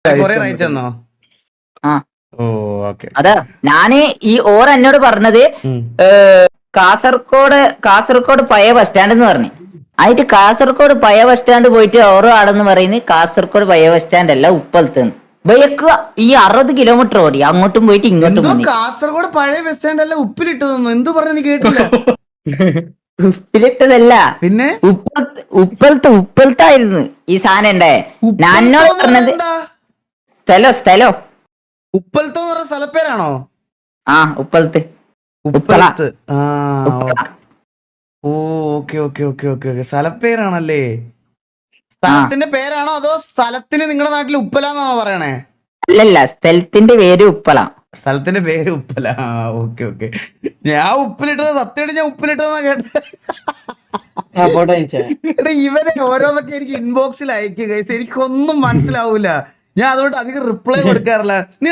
കൊറേ റൈറ്റ്സ് തന്നോ? ആ ഓ ഓക്കെ. അതാ ഞാന് ഈ ഓർ എന്നോട് പറഞ്ഞത് കാസർഗോഡ് പഴയ ബസ് സ്റ്റാൻഡ് എന്ന് പറഞ്ഞു. അതിട്ട് കാസർഗോഡ് പഴയ ബസ് സ്റ്റാൻഡ് പോയിട്ട് ഓരോ ആടെന്ന് പറയുന്നത് കാസർഗോഡ് പഴയ ബസ് സ്റ്റാൻഡ് അല്ല ഉപ്പലത്ത് ബൈക്ക് ഈ 60 കിലോമീറ്റർ ഓടി അങ്ങോട്ടും പോയിട്ട് ഇങ്ങോട്ടും എന്തോ വന്നി. കാസർഗോഡ് പഴയ ബസ് സ്റ്റാൻഡ് അല്ല ഉപ്പിലിട്ട് തന്നു. എന്തു പറഞ്ഞു നീ കേട്ടില്ല? ഉപ്പിലിട്ടതല്ല, പിന്നെ ഉപ്പലത്തായിരുന്നു ഈ സാധനം ഉണ്ടായേ. ഞാൻ എന്നോട് പറഞ്ഞത് സ്ഥലോ ഉപ്പലത്ത് എന്ന് പറഞ്ഞ സ്ഥലപ്പേരാണോ? ആ ഉപ്പലത്ത് ഉപ്പലത്ത്. ആ ഉപ്പള. ഓ okay okay okay okay okay. സ്ഥലപ്പേരാണല്ലേ? സ്ഥലത്തിന്റെ പേരാണോ അതോ സ്ഥലത്തിന് നിങ്ങളുടെ നാട്ടിൽ ഉപ്പലാന്നാണോ പറയണേ? അല്ലല്ല, സ്ഥലത്തിന്റെ പേര് ഉപ്പള. സ്ഥലത്തിന്റെ പേര് ഉപ്പല. ആ ഓക്കെ ഓക്കെ. ഞാൻ ഉപ്പിലിട്ടത് സത്യമായിട്ട് ഞാൻ ഉപ്പിലിട്ടതെന്നാ കേട്ടത്. എടാ ഇവരെ ഓരോന്നൊക്കെ എനിക്ക് ഇൻബോക്സിൽ അയക്കുക. എനിക്കൊന്നും മനസ്സിലാവൂല. ഞാൻ അതുകൊണ്ട് അധികം റിപ്ലൈ കൊടുക്കാറില്ല. നീ